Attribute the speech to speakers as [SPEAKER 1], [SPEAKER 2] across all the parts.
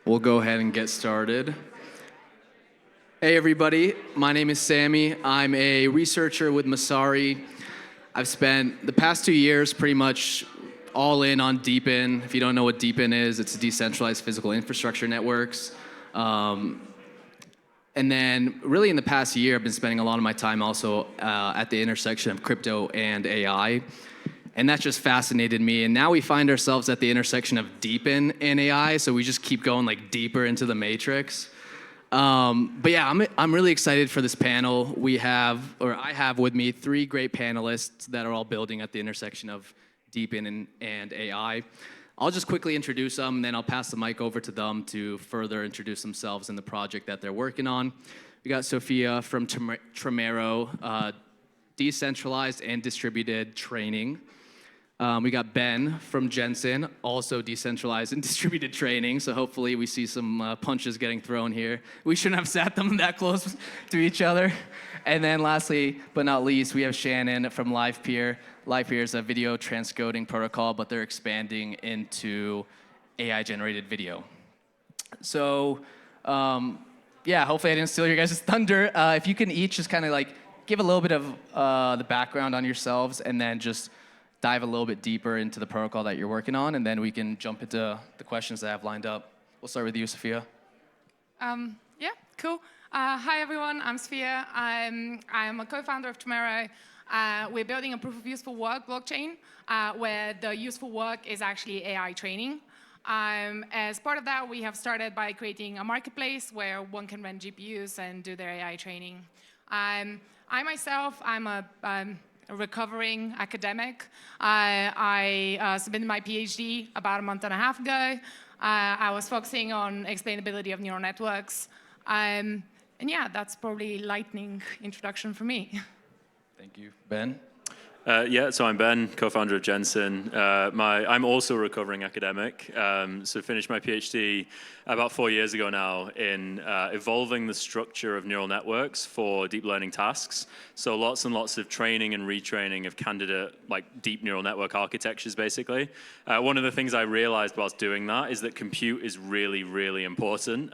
[SPEAKER 1] We'll go ahead and get started. Hey everybody, my name is Sami. I'm a researcher with Messari. I've spent the past 2 years pretty much all in on DePIN. If you don't know what DePIN is, it's decentralized physical infrastructure networks. And then really in the past year, I've been spending a lot of my time also at the intersection of crypto and AI. And that just fascinated me. And now we find ourselves at the intersection of DePIN and AI, so we just keep going like deeper into the matrix. But yeah, I'm really excited for this panel. I have with me 3 great panelists that are all building at the intersection of DePIN and AI. I'll just quickly introduce them, and then I'll pass the mic over to them to further introduce themselves and the project that they're working on. We got Sophia from Tromero, decentralized and distributed training. We got Ben from Gensyn, also decentralized and distributed training, so hopefully we see some punches getting thrown here. We shouldn't have sat them that close to each other. And then lastly, but not least, we have Shannon from LivePeer. LivePeer is a video transcoding protocol, but they're expanding into AI-generated video. So, yeah, hopefully I didn't steal your guys' thunder. If you can each just kind of like give a little bit of the background on yourselves and then just dive a little bit deeper into the protocol that you're working on, and then we can jump into the questions that I have lined up. We'll start with you, Sophia.
[SPEAKER 2] Yeah, cool. Hi, everyone. I'm Sophia. I'm a co-founder of Tromero. We're building a proof of useful work blockchain where the useful work is actually AI training. As part of that, we have started by creating a marketplace where one can rent GPUs and do their AI training. I myself, I'm a recovering academic. I submitted my PhD about a month and a half ago. I was focusing on explainability of neural networks. And yeah, that's probably lightning introduction for me.
[SPEAKER 1] Thank you. Ben?
[SPEAKER 3] Yeah, so I'm Ben, co-founder of Gensyn. I'm also a recovering academic, so finished my PhD about 4 years ago now in evolving the structure of neural networks for deep learning tasks. So lots and lots of training and retraining of candidate, like deep neural network architectures, basically. One of the things I realized whilst doing that is that compute is really, really important.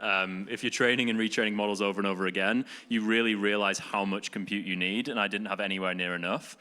[SPEAKER 3] If you're training and retraining models over and over again, you really realize how much compute you need, and I didn't have anywhere near enough.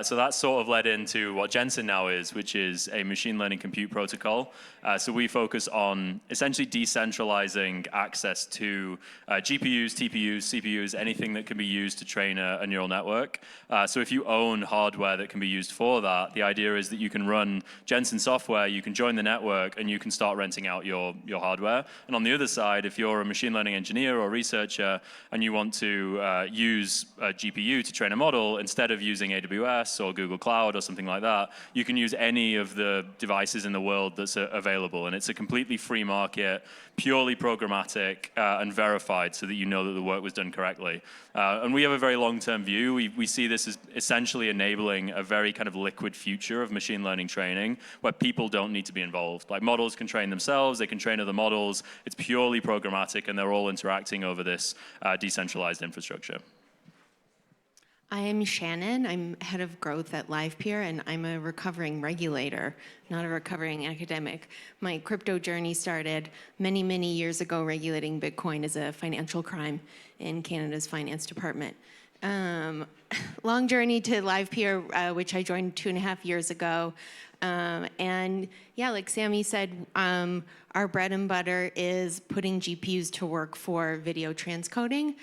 [SPEAKER 3] So that sort of led into what Gensyn now is, which is a machine learning compute protocol. So we focus on essentially decentralizing access to GPUs, TPUs, CPUs, anything that can be used to train a neural network. So if you own hardware that can be used for that, the idea is that you can run Gensyn software, you can join the network, and you can start renting out your hardware. And on the other side, if you're a machine learning engineer or researcher and you want to use a GPU to train a model, instead of using AWS or Google Cloud or something like that, you can use any of the devices in the world that's available. And it's a completely free market, purely programmatic and verified so that you know that the work was done correctly. And we have a very long-term view. We see this as essentially enabling a very kind of liquid future of machine learning training where people don't need to be involved. Like models can train themselves, they can train other models. It's purely programmatic and they're all interacting over this decentralized infrastructure.
[SPEAKER 4] I am Shannon. I'm head of growth at LivePeer, and I'm a recovering regulator, not a recovering academic. My crypto journey started many, many years ago regulating Bitcoin as a financial crime in Canada's finance department. Long journey to LivePeer, which I joined 2.5 years ago. And yeah, like Sami said, our bread and butter is putting GPUs to work for video transcoding.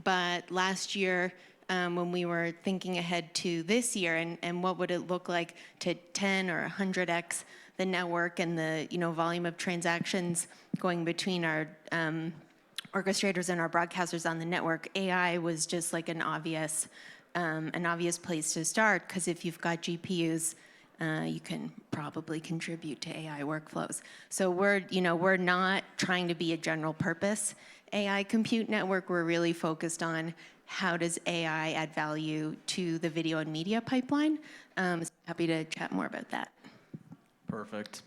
[SPEAKER 4] But last year, when we were thinking ahead to this year and what would it look like to 10 or 100x the network and the volume of transactions going between our orchestrators and our broadcasters on the network, AI was just like an obvious place to start, because if you've got GPUs, you can probably contribute to AI workflows. So we're not trying to be a general purpose AI compute network. We're really focused on how does AI add value to the video and media pipeline. So happy to chat more about that.
[SPEAKER 1] Perfect.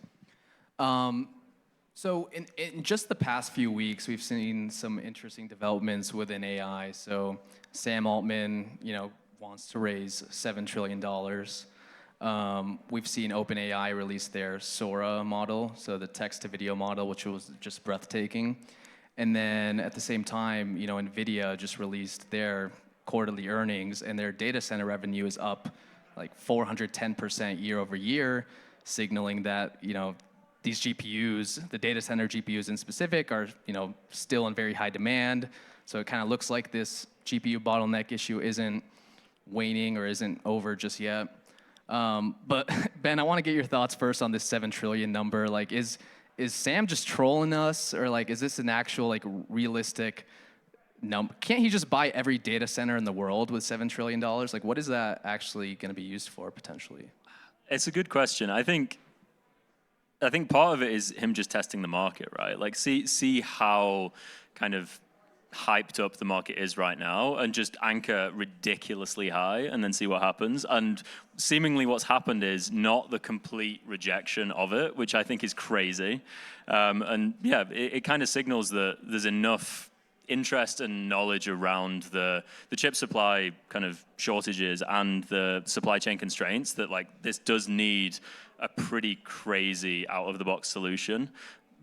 [SPEAKER 1] So in just the past few weeks, we've seen some interesting developments within AI. So Sam Altman, wants to raise $7 trillion. We've seen OpenAI release their Sora model, so the text-to-video model, which was just breathtaking. And then at the same time, NVIDIA just released their quarterly earnings, and their data center revenue is up like 410% year over year, signaling that these GPUs, the data center GPUs in specific, are still in very high demand. So it kind of looks like this GPU bottleneck issue isn't waning or isn't over just yet. But Ben, I want to get your thoughts first on this 7 trillion number. Like, is Sam just trolling us, or like, is this an actual realistic number? Can't he just buy every data center in the world with $7 trillion? Like, what is that actually going to be used for potentially?
[SPEAKER 3] It's a good question. I think part of it is him just testing the market, right? Like, see how kind of hyped up the market is right now, and just anchor ridiculously high and then see what happens. And seemingly what's happened is not the complete rejection of it, which I think is crazy. And yeah, it kind of signals that there's enough interest and knowledge around the chip supply kind of shortages and the supply chain constraints that this does need a pretty crazy out of the box solution.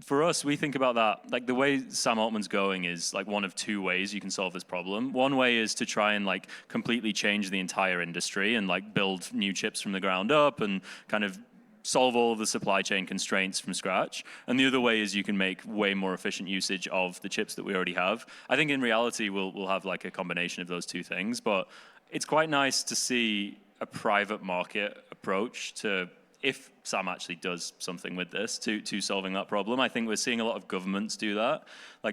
[SPEAKER 3] For us, we think about that, the way Sam Altman's going is one of 2 ways you can solve this problem. One way is to try and completely change the entire industry and build new chips from the ground up and kind of solve all of the supply chain constraints from scratch. And the other way is you can make way more efficient usage of the chips that we already have. I think in reality, we'll have a combination of those 2 things, but it's quite nice to see a private market approach to, if Sam actually does something with this, to solving that problem. I think we're seeing a lot of governments do that.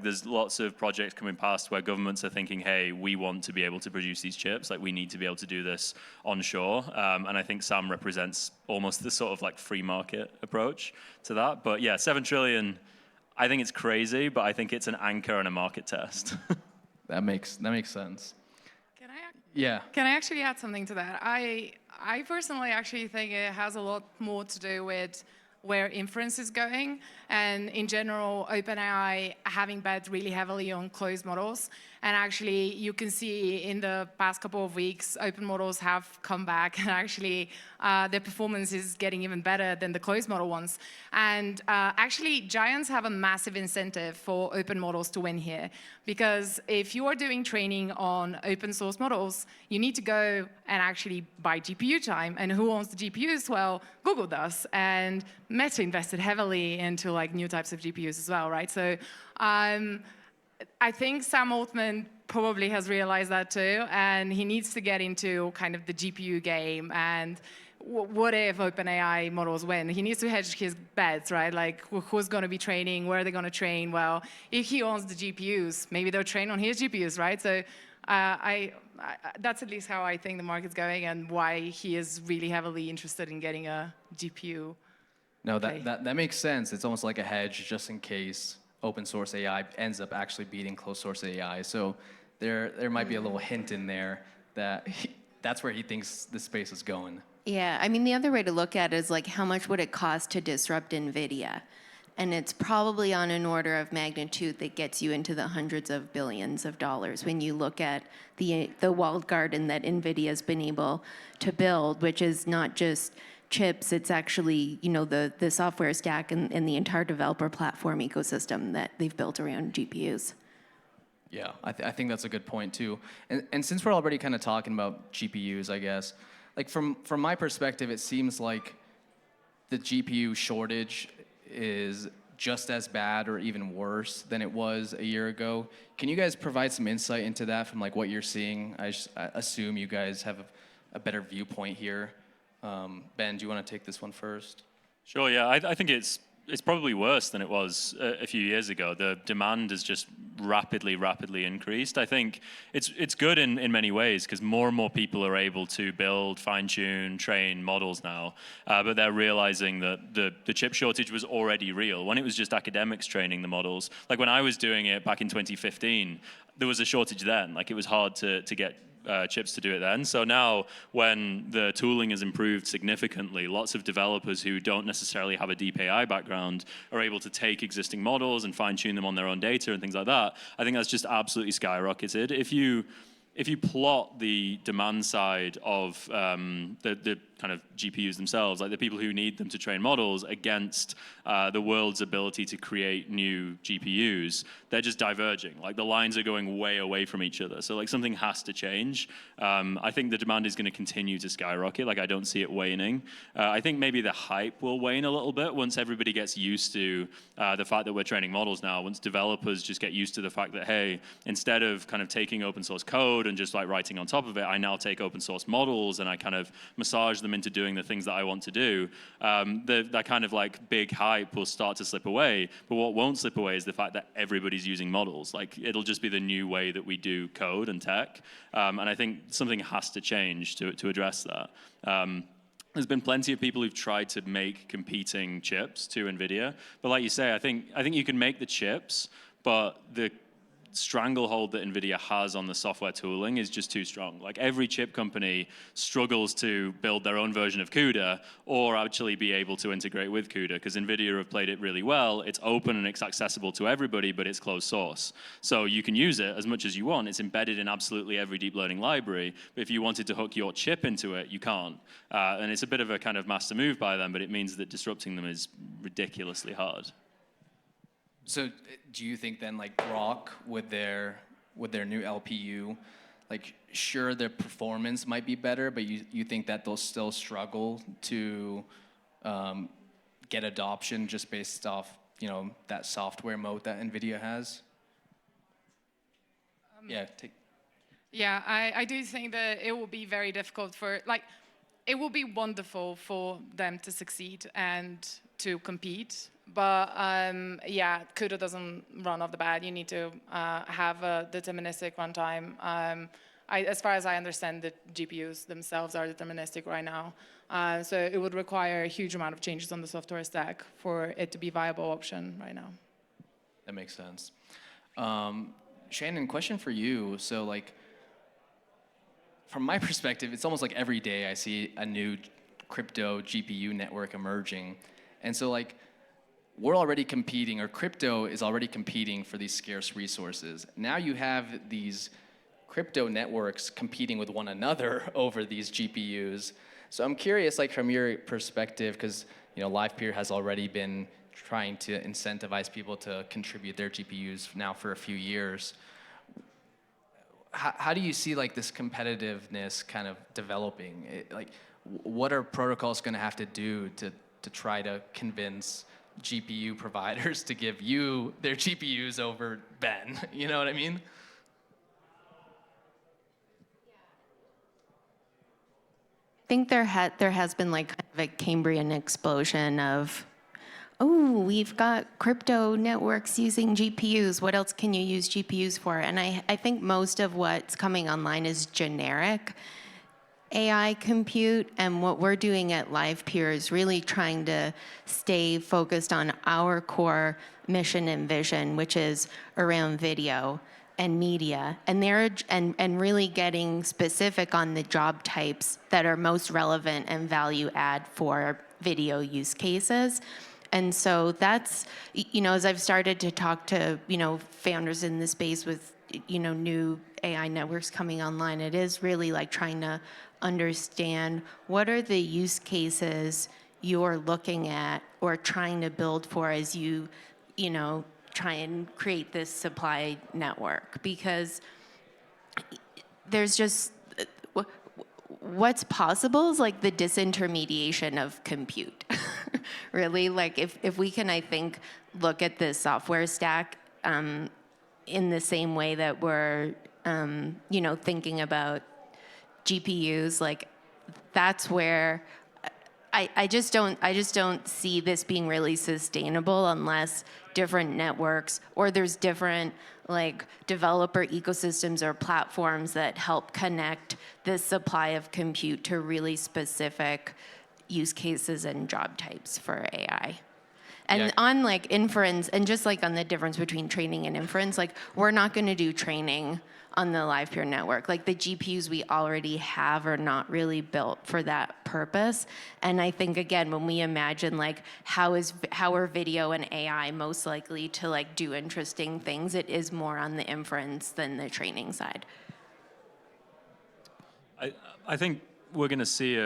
[SPEAKER 3] There's lots of projects coming past where governments are thinking, hey, we want to be able to produce these chips. We need to be able to do this onshore. And I think Sam represents almost the sort of free market approach to that. But yeah, 7 trillion, I think it's crazy, but I think it's an anchor and a market test.
[SPEAKER 1] That makes sense.
[SPEAKER 2] Can I actually add something to that? I personally actually think it has a lot more to do with where inference is going, and in general, OpenAI having bet really heavily on closed models. And actually, you can see in the past couple of weeks, open models have come back, and actually, their performance is getting even better than the closed model ones. And actually, giants have a massive incentive for open models to win here, because if you are doing training on open source models, you need to go and actually buy GPU time. And who owns the GPUs? Well, Google does, and Meta invested heavily into new types of GPUs as well, right? So I think Sam Altman probably has realized that too, and he needs to get into kind of the GPU game. And what if OpenAI models win? He needs to hedge his bets, right? Who's going to be training? Where are they going to train? Well, if he owns the GPUs, maybe they'll train on his GPUs, right? So that's at least how I think the market's going, and why he is really heavily interested in getting a GPU.
[SPEAKER 1] No, that makes sense. It's almost like a hedge just in case open source AI ends up actually beating closed source AI. So there might be a little hint in there that that's where he thinks the space is going.
[SPEAKER 4] Yeah, I mean, the other way to look at it is how much would it cost to disrupt NVIDIA? And it's probably on an order of magnitude that gets you into the hundreds of billions of dollars when you look at the walled garden that NVIDIA's been able to build, which is not just chips, it's actually the software stack and the entire developer platform ecosystem that they've built around GPUs.
[SPEAKER 1] Yeah, I think that's a good point too. And since we're already kind of talking about GPUs, I guess, from my perspective, it seems like the GPU shortage is just as bad or even worse than it was a year ago. Can you guys provide some insight into that from what you're seeing? I assume you guys have a better viewpoint here. Ben, do you want to take this one first?
[SPEAKER 3] Sure, yeah. I think it's probably worse than it was a few years ago. The demand has just rapidly increased. I think it's good in many ways, because more and more people are able to build, fine-tune, train models now. But they're realizing that the chip shortage was already real when it was just academics training the models. When I was doing it back in 2015, there was a shortage then. It was hard to get chips to do it then. So now, when the tooling has improved significantly, lots of developers who don't necessarily have a deep AI background are able to take existing models and fine-tune them on their own data and things like that. I think that's just absolutely skyrocketed. If you plot the demand side of the kind of GPUs themselves, like the people who need them to train models, against the world's ability to create new GPUs, they're just diverging. Like the lines are going way away from each other. So like something has to change. I think the demand is going to continue to skyrocket. Like I don't see it waning. I think maybe the hype will wane a little bit once everybody gets used to the fact that we're training models now. Once developers just get used to the fact that, hey, instead of kind of taking open source code and just like writing on top of it, I now take open source models and I kind of massage them into doing the things that I want to do. That kind of like big hype will start to slip away. But what won't slip away is the fact that everybody's using models. Like it'll just be the new way that we do code and tech. And I think something has to change to address that. There's been plenty of people who've tried to make competing chips to NVIDIA. But like you say, I think you can make the chips, but the stranglehold that NVIDIA has on the software tooling is just too strong. Like every chip company struggles to build their own version of CUDA or actually be able to integrate with CUDA, because NVIDIA have played it really well. It's open and it's accessible to everybody, but it's closed source. So you can use it as much as you want. It's embedded in absolutely every deep learning library. But if you wanted to hook your chip into it, you can't. And it's a bit of a kind of master move by them, but it means that disrupting them is ridiculously hard.
[SPEAKER 1] So do you think then, like Grok with their new LPU, like sure their performance might be better, but you think that they'll still struggle to get adoption just based off that software moat that NVIDIA has?
[SPEAKER 2] Yeah, I do think that it will be very difficult it will be wonderful for them to succeed and to compete. But yeah, CUDA doesn't run off the bat. You need to have a deterministic runtime. As far as I understand, the GPUs themselves are deterministic right now. So it would require a huge amount of changes on the software stack for it to be a viable option right now.
[SPEAKER 1] That makes sense. Shannon, question for you. So like, from my perspective, it's almost like every day I see a new crypto GPU network emerging. And so like, we're already competing, or crypto is already competing for these scarce resources. Now you have these crypto networks competing with one another over these GPUs. So I'm curious, like from your perspective, because LivePeer has already been trying to incentivize people to contribute their GPUs now for a few years. How do you see like this competitiveness kind of developing? What are protocols going to have to do to try to convince GPU providers to give you their GPUs over Ben? You know what I mean?
[SPEAKER 4] I think there has been like kind of a Cambrian explosion of, oh, we've got crypto networks using GPUs. What else can you use GPUs for? And I think most of what's coming online is generic AI compute, and what we're doing at LivePeer is really trying to stay focused on our core mission and vision, which is around video and media, and really getting specific on the job types that are most relevant and value add for video use cases. And so that's, as I've started to talk to, founders in the space with, new AI networks coming online, it is really like trying to understand what are the use cases you're looking at or trying to build for as you try and create this supply network, because there's just what's possible is like the disintermediation of compute. Really, like if we can, I think, look at the software stack in the same way that we're thinking about GPUs, like that's where I just don't see this being really sustainable unless different networks or there's different like developer ecosystems or platforms that help connect this supply of compute to really specific use cases and job types for AI. And on like inference, and just like on the difference between training and inference, like we're not going to do training on the LivePeer network. Like the GPUs we already have are not really built for that purpose. And I think again, when we imagine like how are video and AI most likely to like do interesting things, it is more on the inference than the training side.
[SPEAKER 3] I think we're going to see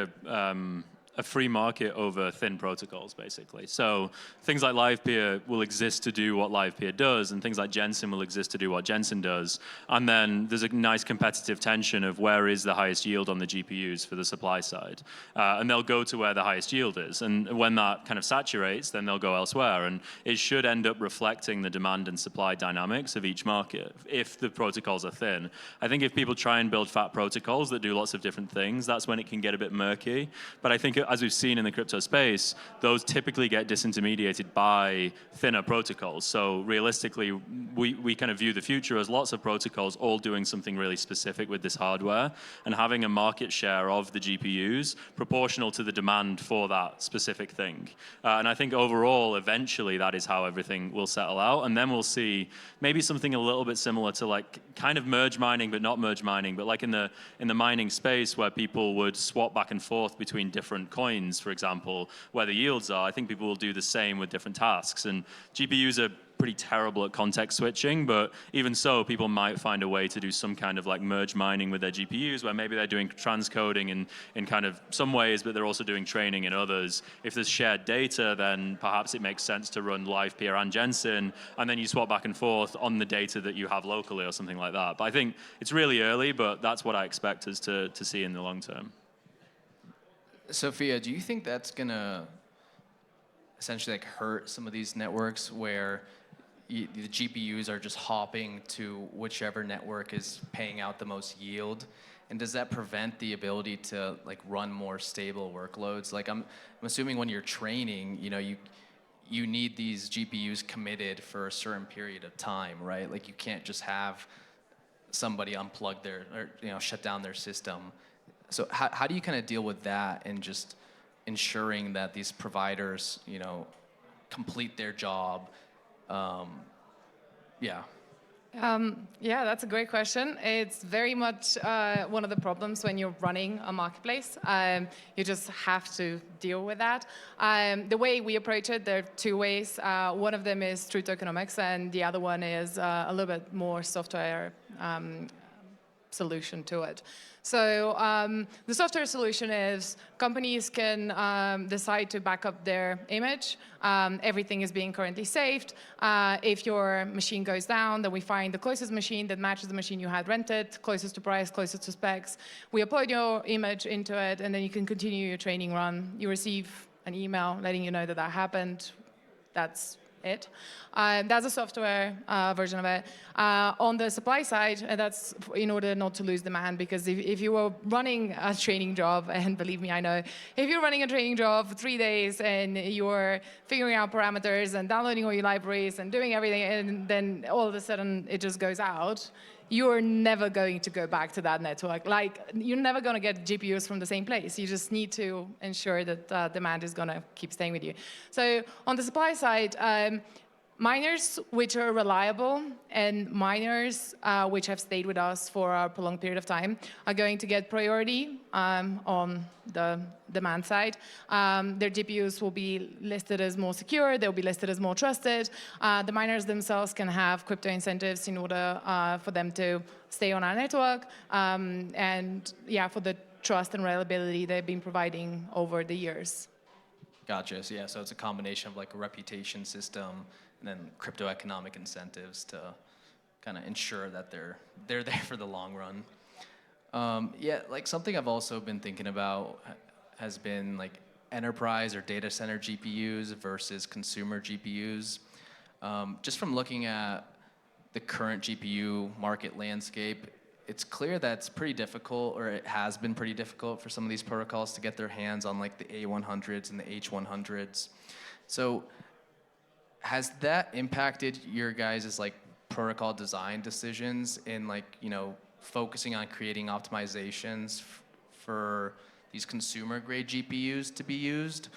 [SPEAKER 3] a free market over thin protocols, basically. So things like LivePeer will exist to do what LivePeer does, and things like Gensyn will exist to do what Gensyn does. And then there's a nice competitive tension of where is the highest yield on the GPUs for the supply side. And they'll go to where the highest yield is. And when that kind of saturates, then they'll go elsewhere. And it should end up reflecting the demand and supply dynamics of each market if the protocols are thin. I think if people try and build fat protocols that do lots of different things, that's when it can get a bit murky. But I think as we've seen in the crypto space, those typically get disintermediated by thinner protocols. So realistically, we kind of view the future as lots of protocols all doing something really specific with this hardware and having a market share of the GPUs proportional to the demand for that specific thing. And I think overall, eventually, that is how everything will settle out. And then we'll see maybe something a little bit similar to like kind of merge mining, but not merge mining, but like in the mining space where people would swap back and forth between different coins, for example, where the yields are. I think people will do the same with different tasks. And GPUs are pretty terrible at context switching, but even so, people might find a way to do some kind of like merge mining with their GPUs, where maybe they're doing transcoding in kind of some ways, but they're also doing training in others. If there's shared data, then perhaps it makes sense to run LivePeer and Gensyn, and then you swap back and forth on the data that you have locally or something like that. But I think it's really early, but that's what I expect us to see in the long term.
[SPEAKER 1] Sophia, do you think that's gonna essentially like hurt some of these networks where the GPUs are just hopping to whichever network is paying out the most yield? And does that prevent the ability to like run more stable workloads? Like I'm assuming when you're training, you need these GPUs committed for a certain period of time, right? Like you can't just have somebody unplug or shut down their system. So how do you kind of deal with that and just ensuring that these providers, complete their job? Yeah,
[SPEAKER 2] that's a great question. It's very much one of the problems when you're running a marketplace. You just have to deal with that. The way we approach it, there are two ways. One of them is through tokenomics, and the other one is a little bit more software solution to it. So the software solution is companies can decide to back up their image. Everything is being currently saved. If your machine goes down, then we find the closest machine that matches the machine you had rented, closest to price, closest to specs. We upload your image into it, and then you can continue your training run. You receive an email letting you know that that happened. That's it. That's a software version of it. On the supply side, that's in order not to lose demand, because if you were running a training job, and believe me, I know, if you're running a training job for 3 days and you're figuring out parameters and downloading all your libraries and doing everything, and then all of a sudden it just goes out, you're never going to go back to that network. Like, you're never going to get GPUs from the same place. You just need to ensure that demand is going to keep staying with you. So on the supply side, miners which are reliable and miners which have stayed with us for a prolonged period of time are going to get priority on the demand side. Their GPUs will be listed as more secure, they'll be listed as more trusted. The miners themselves can have crypto incentives in order for them to stay on our network, and for the trust and reliability they've been providing over the years.
[SPEAKER 1] Gotcha. So, so it's a combination of like a reputation system and then crypto economic incentives to kind of ensure that they're there for the long run. Like something I've also been thinking about has been like enterprise or data center GPUs versus consumer GPUs. Just from looking at the current GPU market landscape, it's clear that it's pretty difficult, or it has been pretty difficult for some of these protocols to get their hands on like the A100s and the H100s. So has that impacted your guys' like protocol design decisions in like, focusing on creating optimizations for these consumer grade GPUs to be used?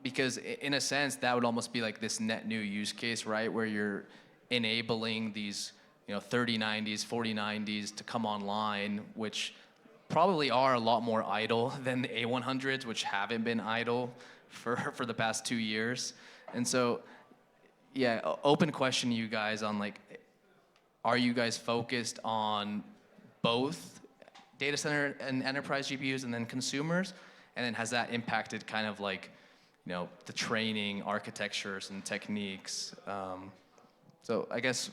[SPEAKER 1] Because in a sense, that would almost be like this net new use case, right? Where you're enabling these 3090s, 4090s to come online, which probably are a lot more idle than the A100s, which haven't been idle for the past 2 years. And so, open question to you guys on like, are you guys focused on both
[SPEAKER 5] data center and enterprise GPUs and then consumers? And then has that impacted kind of like, the training architectures and techniques? So I guess,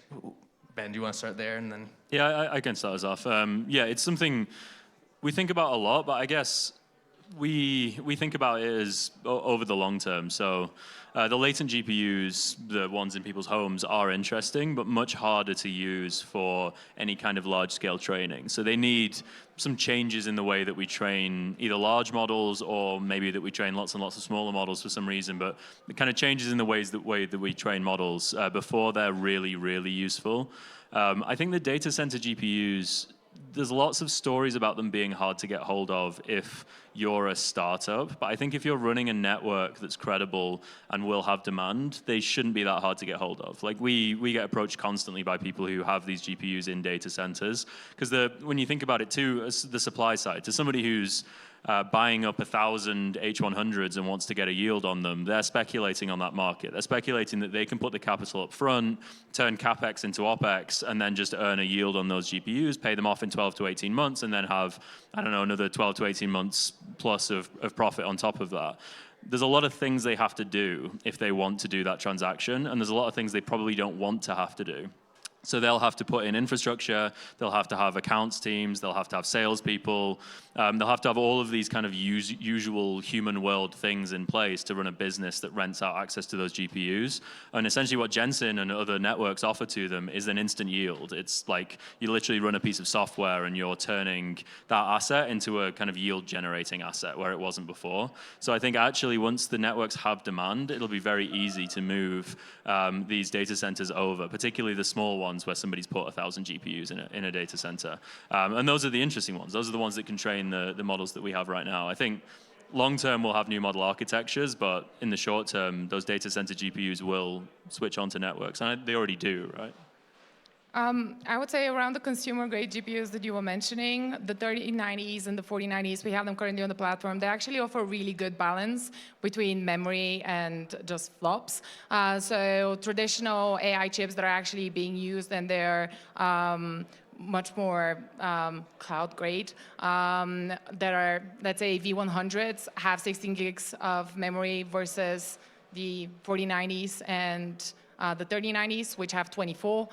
[SPEAKER 5] Ben, do you want to start there and then?
[SPEAKER 3] Yeah, I can start us off. Yeah, it's something we think about a lot, but I guess we think about it as over the long term. So the latent GPUs, the ones in people's homes, are interesting, but much harder to use for any kind of large-scale training. So they need some changes in the way that we train either large models or maybe that we train lots and lots of smaller models for some reason, but the kind of changes in the way that we train models before they're really, really useful. I think the data center GPUs, there's lots of stories about them being hard to get hold of if you're a startup. But I think if you're running a network that's credible and will have demand, they shouldn't be that hard to get hold of. Like we get approached constantly by people who have these GPUs in data centers. Because when you think about it too, the supply side, to somebody who's buying up 1,000 H100s and wants to get a yield on them, they're speculating on that market. They're speculating that they can put the capital up front, turn CapEx into OpEx, and then just earn a yield on those GPUs, pay them off in 12 to 18 months, and then have, I don't know, another 12 to 18 months plus of profit on top of that. There's a lot of things they have to do if they want to do that transaction, and there's a lot of things they probably don't want to have to do. So they'll have to put in infrastructure, they'll have to have accounts teams, they'll have to have salespeople, they'll have to have all of these kind of usual human world things in place to run a business that rents out access to those GPUs. And essentially what Gensyn and other networks offer to them is an instant yield. It's like you literally run a piece of software and you're turning that asset into a kind of yield generating asset where it wasn't before. So I think actually once the networks have demand, it'll be very easy to move these data centers over, particularly the small ones where somebody's put 1,000 GPUs in a data center. And those are the interesting ones. Those are the ones that can train the models that we have right now. I think long term we'll have new model architectures, but in the short term, those data center GPUs will switch onto networks, and they already do, right?
[SPEAKER 2] I would say around the consumer-grade GPUs that you were mentioning, the 3090s and the 4090s, we have them currently on the platform. They actually offer a really good balance between memory and just flops. So traditional AI chips that are actually being used, and they're much more cloud grade, that are, let's say, V100s have 16 gigs of memory versus the 4090s and the 3090s, which have 24.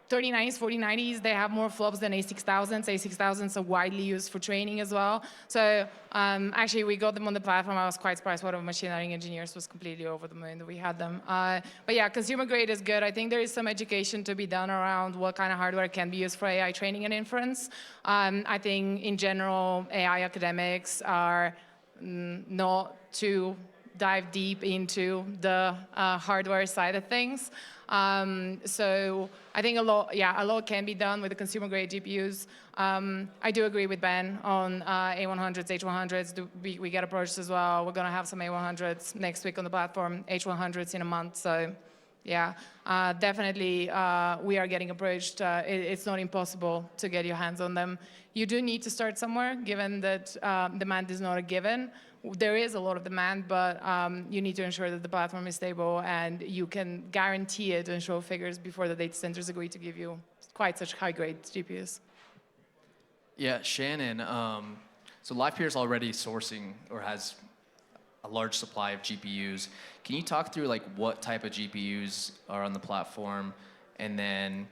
[SPEAKER 2] 3090s, 4090s, they have more flops than A6000s. A6000s are widely used for training as well. So actually, we got them on the platform. I was quite surprised. One of our machine learning engineers was completely over the moon that we had them. But yeah, consumer grade is good. I think there is some education to be done around what kind of hardware can be used for AI training and inference. I think in general, AI academics are not too dive deep into the hardware side of things. So I think a lot can be done with the consumer-grade GPUs. I do agree with Ben on A100s, H100s. We get approached as well. We're going to have some A100s next week on the platform, H100s in a month. So yeah, definitely we are getting approached. It's not impossible to get your hands on them. You do need to start somewhere, given that demand is not a given. There is a lot of demand, but you need to ensure that the platform is stable and you can guarantee it and show figures before the data centers agree to give you quite such high-grade GPUs.
[SPEAKER 5] Yeah, Shannon, so LivePeer is already sourcing or has a large supply of GPUs. Can you talk through like what type of GPUs are on the platform, and then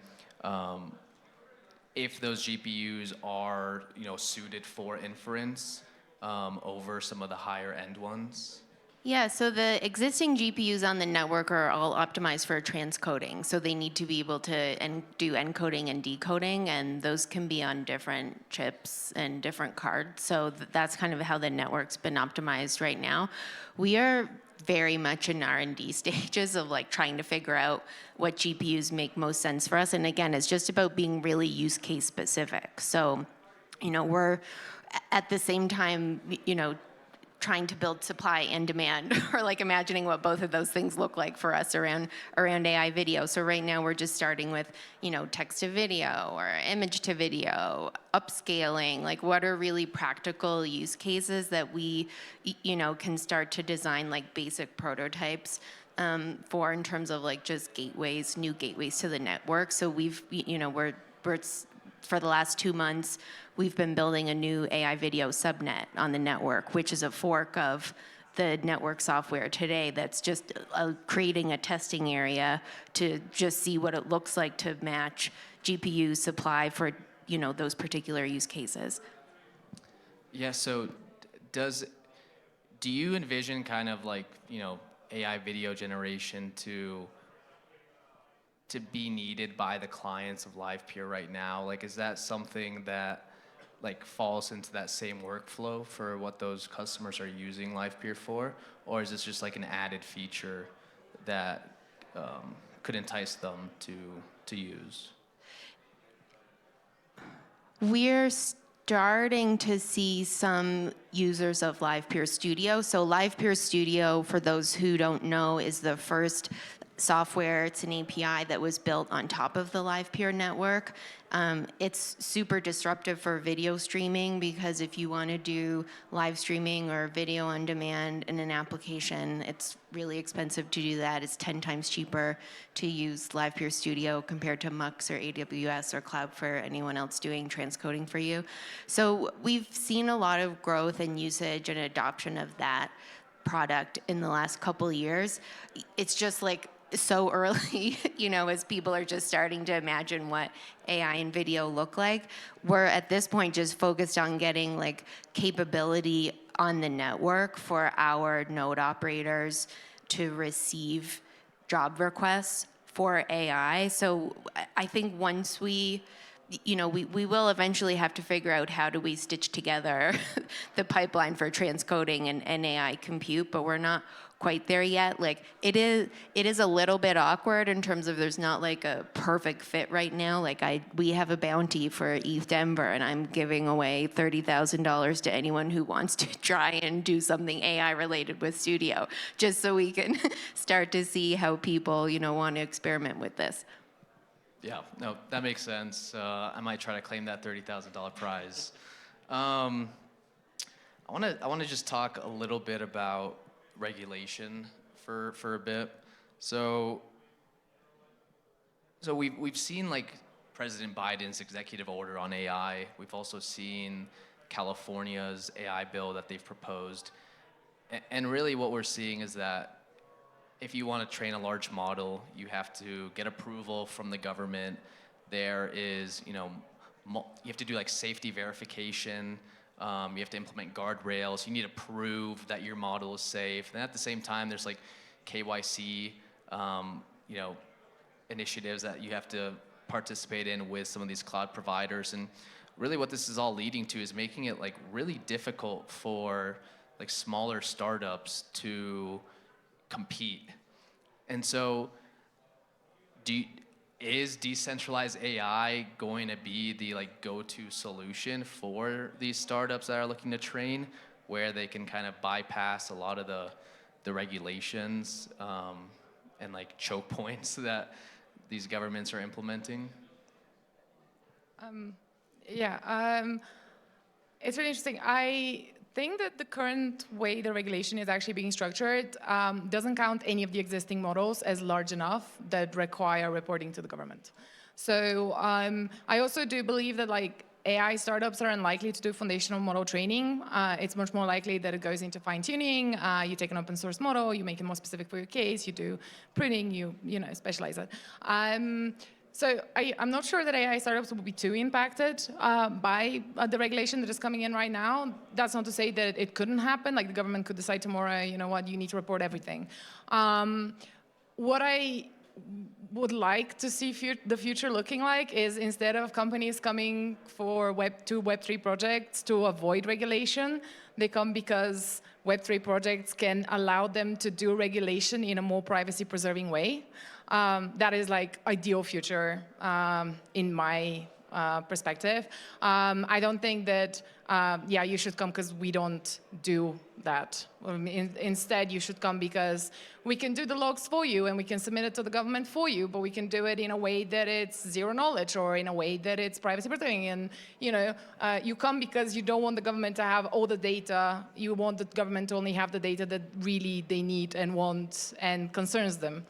[SPEAKER 5] if those GPUs are suited for inference over some of the higher end ones?
[SPEAKER 4] Yeah, so the existing GPUs on the network are all optimized for transcoding. So they need to be able to do encoding and decoding, and those can be on different chips and different cards. So that's kind of how the network's been optimized right now. We are very much in R&D stages of like trying to figure out what GPUs make most sense for us. And again, it's just about being really use case specific. So, we're at the same time, trying to build supply and demand, or like imagining what both of those things look like for us around AI video. So right now we're just starting with, text to video or image to video, upscaling, like what are really practical use cases that we, can start to design like basic prototypes for in terms of like just gateways, new gateways to the network. So we've, we're for the last 2 months, we've been building a new AI video subnet on the network, which is a fork of the network software today that's just creating a testing area to just see what it looks like to match GPU supply for those particular use cases.
[SPEAKER 5] Yeah, so do you envision kind of like, AI video generation to be needed by the clients of LivePeer right now? Like, is that something that like falls into that same workflow for what those customers are using LivePeer for? Or is this just like an added feature that could entice them to use?
[SPEAKER 4] We're starting to see some users of LivePeer Studio. So LivePeer Studio, for those who don't know, is the first software. It's an API that was built on top of the LivePeer network. It's super disruptive for video streaming because if you want to do live streaming or video on demand in an application, it's really expensive to do that. It's 10 times cheaper to use LivePeer Studio compared to Mux or AWS or Cloud for anyone else doing transcoding for you. So we've seen a lot of growth and usage and adoption of that product in the last couple years. It's just like so early, as people are just starting to imagine what AI and video look like. We're at this point just focused on getting like capability on the network for our node operators to receive job requests for AI. So I think once we will eventually have to figure out how do we stitch together the pipeline for transcoding and AI compute, but we're not quite there yet. Like it is a little bit awkward in terms of there's not like a perfect fit right now. Like we have a bounty for ETH Denver and I'm giving away $30,000 to anyone who wants to try and do something AI related with Studio, just so we can start to see how people, want to experiment with this.
[SPEAKER 5] Yeah, no, that makes sense. I might try to claim that $30,000 prize. I want to just talk a little bit about regulation for a bit. So we've seen like President Biden's executive order on AI. We've also seen California's AI bill that they've proposed. And really what we're seeing is that if you want to train a large model, you have to get approval from the government. There is, you have to do like safety verification. You have to implement guardrails. You need to prove that your model is safe. And at the same time, there's like KYC, initiatives that you have to participate in with some of these cloud providers. And really what this is all leading to is making it like really difficult for like smaller startups to compete. And so is decentralized AI going to be the like go-to solution for these startups that are looking to train, where they can kind of bypass a lot of the regulations and like choke points that these governments are implementing?
[SPEAKER 2] It's really interesting. I think that the current way the regulation is actually being structured doesn't count any of the existing models as large enough that require reporting to the government. So I also do believe that like AI startups are unlikely to do foundational model training. It's much more likely that it goes into fine-tuning. You take an open source model, you make it more specific for your case, you do pruning, you specialize it. So I'm not sure that AI startups will be too impacted by the regulation that is coming in right now. That's not to say that it couldn't happen. Like the government could decide tomorrow, you know what, you need to report everything. What I would like to see the future looking like is instead of companies coming for Web2, Web3 projects to avoid regulation, they come because Web3 projects can allow them to do regulation in a more privacy-preserving way. That is like ideal future in my perspective. I don't think that, you should come because we don't do that. Instead, you should come because we can do the logs for you and we can submit it to the government for you, but we can do it in a way that it's zero knowledge or in a way that it's privacy protecting. And you come because you don't want the government to have all the data. You want the government to only have the data that really they need and want and concerns them.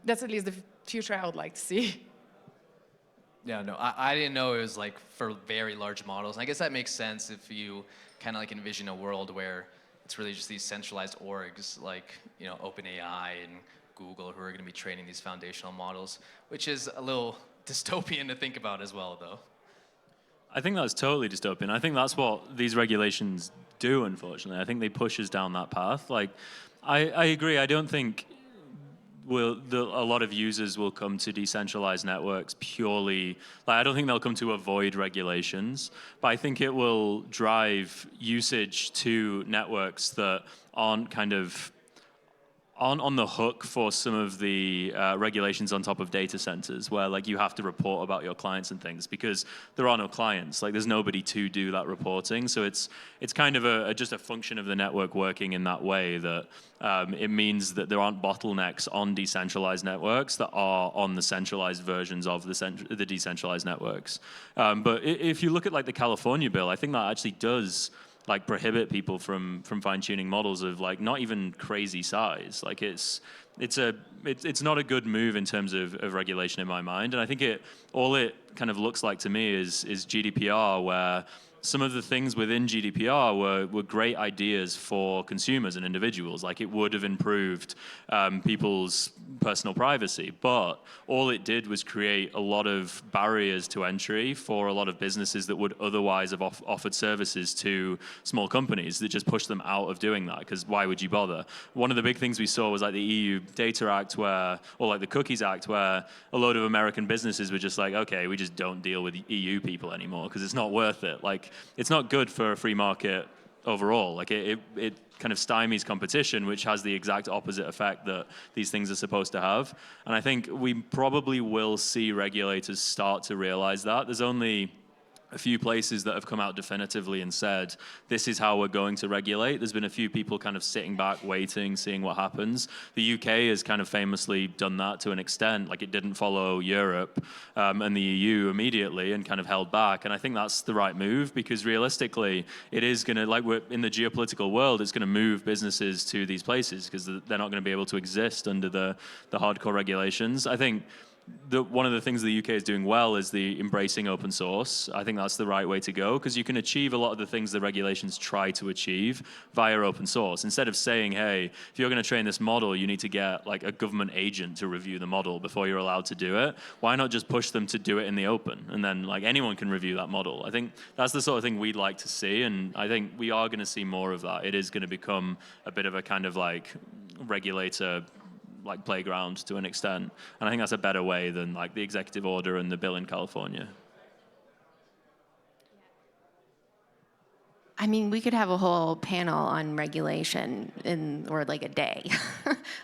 [SPEAKER 2] That's at least the future I would like to see.
[SPEAKER 5] Yeah, no, I didn't know it was like for very large models. And I guess that makes sense if you kind of like envision a world where it's really just these centralized orgs like, you know, OpenAI and Google who are going to be training these foundational models, which is a little dystopian to think about as well, though.
[SPEAKER 3] I think that's totally dystopian. I think that's what these regulations do, unfortunately. I think they push us down that path. Like, I agree. I don't think a lot of users will come to decentralized networks purely, like, I don't think they'll come to avoid regulations, but I think it will drive usage to networks that aren't kind of on the hook for some of the regulations on top of data centers, where like you have to report about your clients and things because there are no clients. Like there's nobody to do that reporting. So it's kind of just a function of the network working in that way that it means that there aren't bottlenecks on decentralized networks that are on the centralized versions of the decentralized networks. But if you look at like the California bill, I think that actually does like prohibit people from fine-tuning models of like not even crazy size. Like it's not a good move in terms of regulation in my mind. And I think all it kind of looks like to me is GDPR, where some of the things within GDPR were great ideas for consumers and individuals. Like it would have improved people's personal privacy, but all it did was create a lot of barriers to entry for a lot of businesses that would otherwise have offered services to small companies that just pushed them out of doing that, because why would you bother? One of the big things we saw was like the EU Data Act or like the Cookies Act, where a load of American businesses were just like, okay, we just don't deal with EU people anymore because it's not worth it. Like, it's not good for a free market overall. Like it kind of stymies competition, which has the exact opposite effect that these things are supposed to have. And I think we probably will see regulators start to realize that. There's only a few places that have come out definitively and said, this is how we're going to regulate. There's been a few people kind of sitting back, waiting, seeing what happens. The UK has kind of famously done that to an extent. Like it didn't follow Europe and the EU immediately and kind of held back. And I think that's the right move, because realistically, it is going to, like we're in the geopolitical world, it's going to move businesses to these places because they're not going to be able to exist under the hardcore regulations. I think one of the things the UK is doing well is the embracing open source. I think that's the right way to go, because you can achieve a lot of the things the regulations try to achieve via open source. Instead of saying, hey, if you're going to train this model, you need to get like a government agent to review the model before you're allowed to do it. Why not just push them to do it in the open? And then like anyone can review that model. I think that's the sort of thing we'd like to see. And I think we are going to see more of that. It is going to become a bit of a kind of like regulator like playground to an extent. And I think that's a better way than like the executive order and the bill in California.
[SPEAKER 4] I mean, we could have a whole panel on regulation or like a day,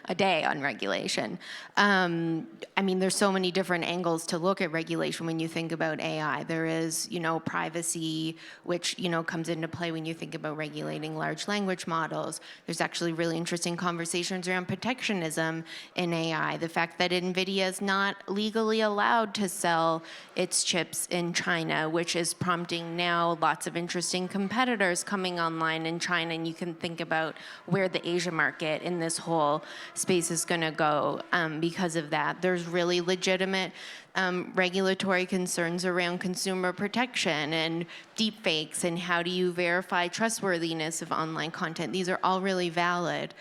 [SPEAKER 4] a day on regulation. I mean, there's so many different angles to look at regulation when you think about AI. There is, privacy, which, comes into play when you think about regulating large language models. There's actually really interesting conversations around protectionism in AI. The fact that NVIDIA is not legally allowed to sell its chips in China, which is prompting now lots of interesting competitors coming online in China, and you can think about where the Asia market in this whole space is going to go because of that. There's really legitimate regulatory concerns around consumer protection and deepfakes and how do you verify trustworthiness of online content. These are all really valid.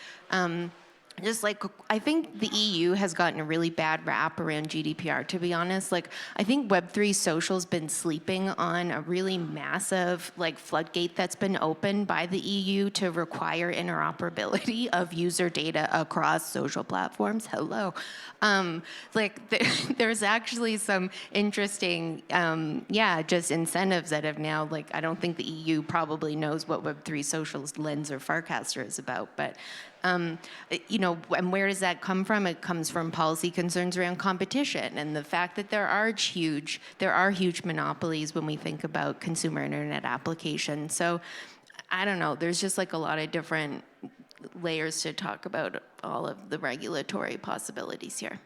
[SPEAKER 4] Just like, I think the EU has gotten a really bad rap around GDPR, to be honest. Like, I think Web3 social's been sleeping on a really massive, floodgate that's been opened by the EU to require interoperability of user data across social platforms. Hello. There's actually some interesting, just incentives that have now, I don't think the EU probably knows what Web3 social's lens or Farcaster is about, but and where does that come from? It comes from policy concerns around competition and the fact that there are huge monopolies when we think about consumer internet applications. So I don't know, there's just a lot of different layers to talk about all of the regulatory possibilities here.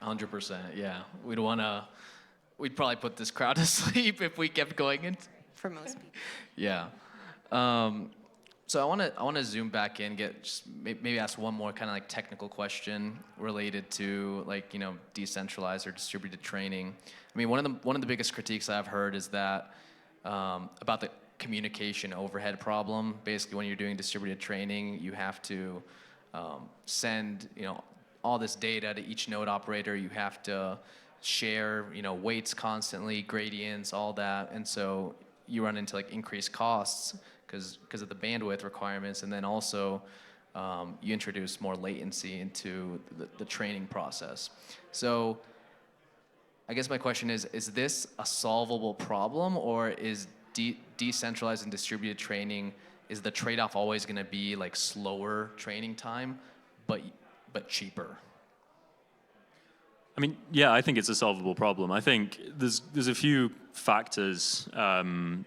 [SPEAKER 5] 100%, yeah. We'd probably put this crowd to sleep if we kept going.
[SPEAKER 4] For most people.
[SPEAKER 5] Yeah. So I want to zoom back in, get just maybe ask one more kind of like technical question related to like decentralized or distributed training. I mean, one of the biggest critiques I've heard is that about the communication overhead problem. Basically, when you're doing distributed training, you have to send all this data to each node operator. You have to share weights constantly, gradients, all that, and so you run into like increased costs because of the bandwidth requirements, and then also you introduce more latency into the training process. So I guess my question is this a solvable problem, or is decentralized and distributed training, is the trade-off always going to be like slower training time, but cheaper?
[SPEAKER 3] I mean, yeah, I think it's a solvable problem. I think there's a few factors to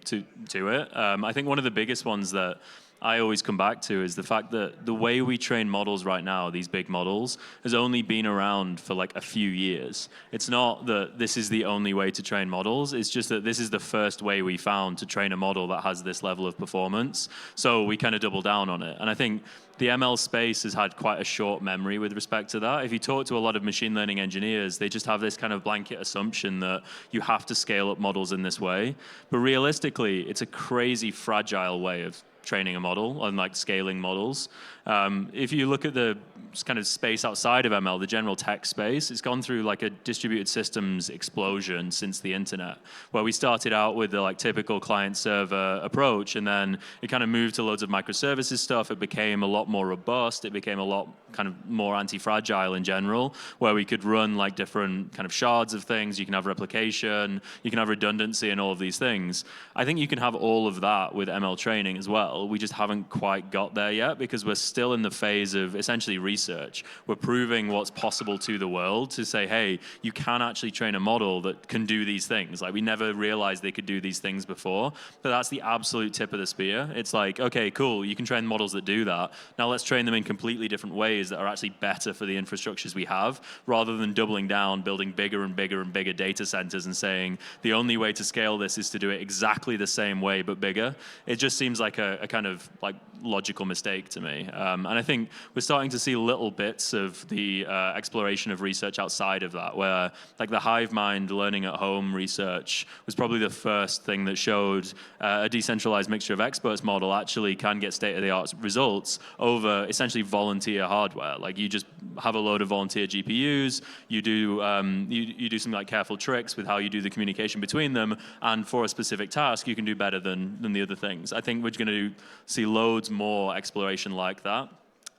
[SPEAKER 3] it. I think one of the biggest ones that I always come back to is the fact that the way we train models right now, these big models, has only been around for like a few years. It's not that this is the only way to train models, it's just that this is the first way we found to train a model that has this level of performance. So we kind of double down on it. And I think the ML space has had quite a short memory with respect to that. If you talk to a lot of machine learning engineers, they just have this kind of blanket assumption that you have to scale up models in this way. But realistically, it's a crazy fragile way of training a model and like scaling models. If you look at the kind of space outside of ML, the general tech space, it's gone through like a distributed systems explosion since the internet, where we started out with the like typical client server approach, and then it kind of moved to loads of microservices stuff. It became a lot more robust. It became a lot kind of more anti-fragile in general, where we could run like different kind of shards of things. You can have replication, you can have redundancy and all of these things. I think you can have all of that with ML training as well. We just haven't quite got there yet because we're still in the phase of essentially research. We're proving what's possible to the world to say, hey, you can actually train a model that can do these things. Like we never realized they could do these things before, but that's the absolute tip of the spear. It's like, okay, cool, you can train models that do that. Now let's train them in completely different ways that are actually better for the infrastructures we have, rather than doubling down, building bigger and bigger and bigger data centers and saying the only way to scale this is to do it exactly the same way but bigger. It just seems like a kind of like logical mistake to me. And I think we're starting to see little bits of the exploration of research outside of that, where like the hive mind learning at home research was probably the first thing that showed a decentralized mixture of experts model actually can get state-of-the-art results over essentially volunteer hardware. Like you just have a load of volunteer GPUs, you do you do some like careful tricks with how you do the communication between them, and for a specific task you can do better than the other things. I think we're going to see loads more exploration like that,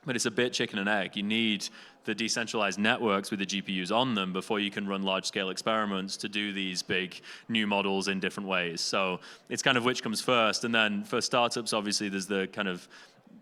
[SPEAKER 3] but it's a bit chicken and egg. You need the decentralized networks with the GPUs on them before you can run large-scale experiments to do these big new models in different ways. So it's kind of which comes first. And then for startups, obviously, there's the kind of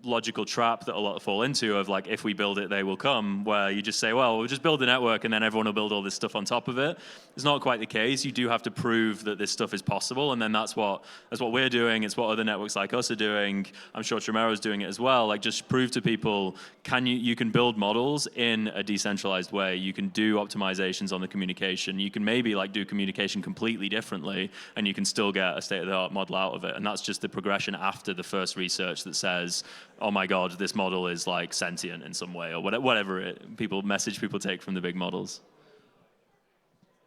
[SPEAKER 3] logical trap that a lot fall into of like, if we build it, they will come, where you just say, well, we'll just build the network and then everyone will build all this stuff on top of it. It's not quite the case. You do have to prove that this stuff is possible, and then that's what we're doing. It's what other networks like us are doing. I'm sure Tromero is doing it as well. Like, just prove to people, you can build models in a decentralized way. You can do optimizations on the communication. You can maybe like do communication completely differently, and you can still get a state-of-the-art model out of it. And that's just the progression after the first research that says, oh my God, this model is like sentient in some way, or whatever message people take from the big models.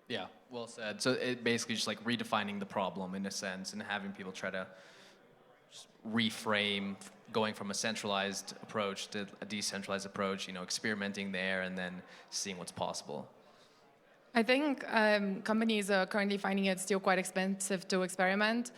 [SPEAKER 5] Yeah, well said. So it basically just like redefining the problem in a sense, and having people try to just reframe going from a centralized approach to a decentralized approach, experimenting there and then seeing what's possible.
[SPEAKER 2] I think companies are currently finding it still quite expensive to experiment,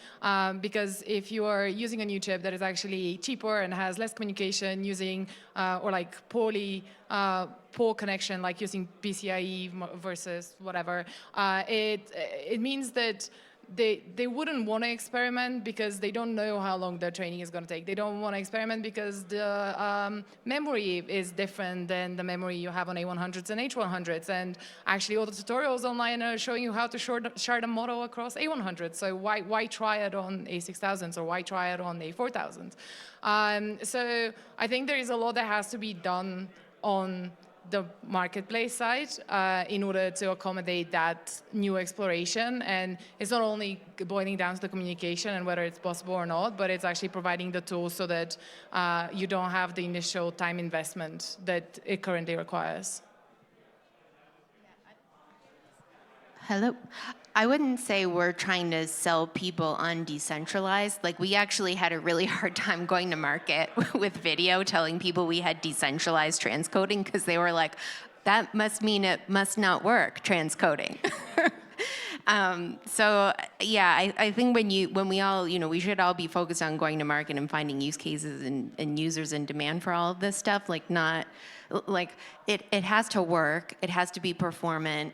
[SPEAKER 2] because if you are using a new chip that is actually cheaper and has less communication using, or like poor connection, like using PCIe versus whatever, it means that they wouldn't want to experiment because they don't know how long the training is going to take. They don't want to experiment because the memory is different than the memory you have on A100s and H100s. And actually all the tutorials online are showing you how to shard a model across A100s. So why try it on A6000s, or why try it on A4000s? So I think there is a lot that has to be done on the marketplace side in order to accommodate that new exploration. And it's not only boiling down to the communication and whether it's possible or not, but it's actually providing the tools so that you don't have the initial time investment that it currently requires.
[SPEAKER 4] Hello. I wouldn't say we're trying to sell people on decentralized. Like, we actually had a really hard time going to market with video, telling people we had decentralized transcoding, because they were like, that must mean it must not work, transcoding. So yeah, I think when we all, we should all be focused on going to market and finding use cases and users in demand for all of this stuff. Like, it has to work, it has to be performant,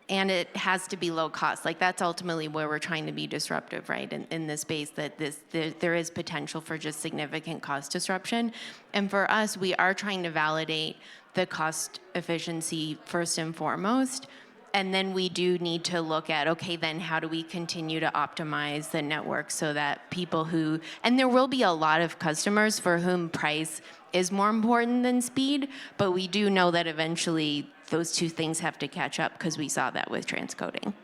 [SPEAKER 4] and it has to be low cost. Like, that's ultimately where we're trying to be disruptive, right? In this space, that there is potential for just significant cost disruption. And for us, we are trying to validate the cost efficiency first and foremost. And then we do need to look at, okay, then how do we continue to optimize the network so that people who, and there will be a lot of customers for whom price is more important than speed, but we do know that eventually those two things have to catch up, because we saw that with transcoding.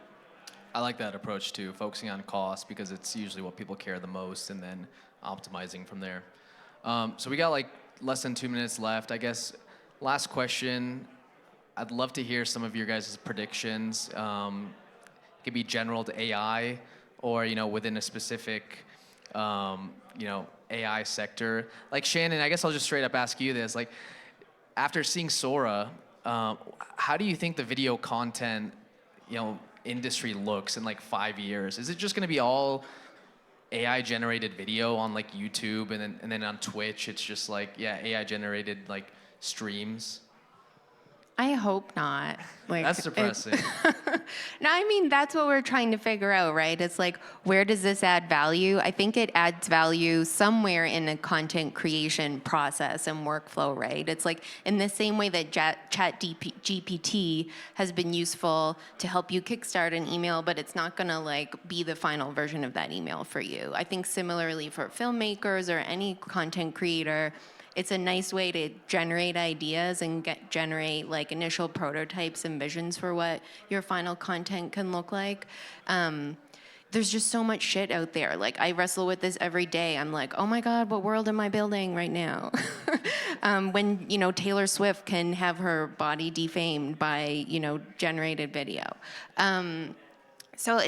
[SPEAKER 5] I like that approach too, focusing on cost, because it's usually what people care the most, and then optimizing from there. So we got like less than 2 minutes left. I guess last question, I'd love to hear some of your guys' predictions. It could be general to AI, or within a specific AI sector. Like, Shannon, I guess I'll just straight up ask you this. Like, after seeing Sora, how do you think the video content industry looks in like 5 years? Is it just going to be all AI generated video on like YouTube, and then on Twitch it's just like, yeah, AI generated like streams?
[SPEAKER 4] I hope not. Like,
[SPEAKER 5] that's depressing.
[SPEAKER 4] No, I mean, that's what we're trying to figure out, right? It's like, where does this add value? I think it adds value somewhere in a content creation process and workflow, right? It's like, in the same way that GPT has been useful to help you kickstart an email, but it's not gonna like be the final version of that email for you. I think similarly for filmmakers or any content creator, it's a nice way to generate ideas and generate like initial prototypes and visions for what your final content can look like. There's just so much shit out there. Like, I wrestle with this every day. I'm like, oh my God, what world am I building right now? When Taylor Swift can have her body defamed by generated video. So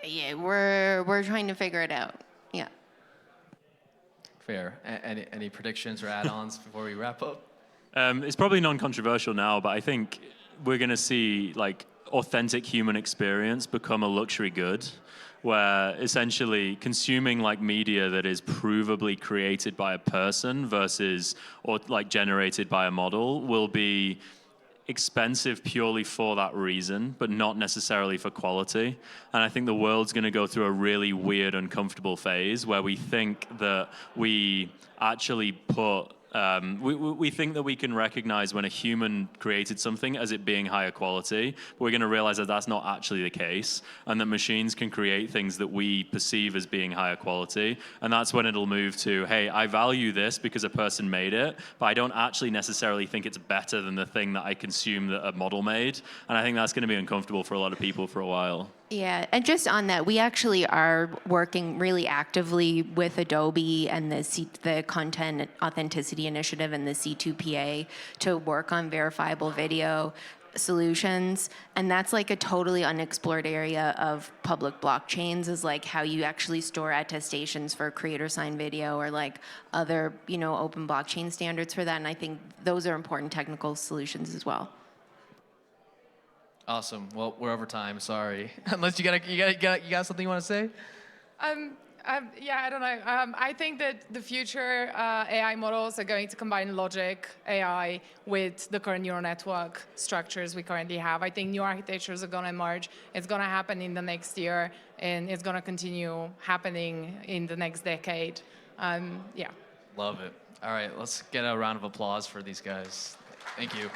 [SPEAKER 4] yeah, we're trying to figure it out. Yeah.
[SPEAKER 5] Fair. Any predictions or add-ons before we wrap up?
[SPEAKER 3] It's probably non-controversial now, but I think we're going to see like authentic human experience become a luxury good, where essentially consuming like media that is provably created by a person versus or like generated by a model will be expensive purely for that reason, but not necessarily for quality. And I think the world's going to go through a really weird, uncomfortable phase where we think that we actually put we think that we can recognize when a human created something as it being higher quality, but we're going to realize that that's not actually the case, and that machines can create things that we perceive as being higher quality. And that's when it'll move to, hey, I value this because a person made it, but I don't actually necessarily think it's better than the thing that I consume that a model made. And I think that's going to be uncomfortable for a lot of people for a while.
[SPEAKER 4] Yeah, and just on that, we actually are working really actively with Adobe and the Content Authenticity Initiative and the C2PA to work on verifiable video solutions. And that's like a totally unexplored area of public blockchains, is like how you actually store attestations for creator signed video, or like other open blockchain standards for that. And I think those are important technical solutions as well.
[SPEAKER 5] Awesome. Well, we're over time. Sorry. Unless you got something you want to say?
[SPEAKER 2] Yeah, I don't know. I think that the future AI models are going to combine logic, AI, with the current neural network structures we currently have. I think new architectures are going to emerge. It's going to happen in the next year, and it's going to continue happening in the next decade. Yeah.
[SPEAKER 5] Love it. All right, let's get a round of applause for these guys. Thank you.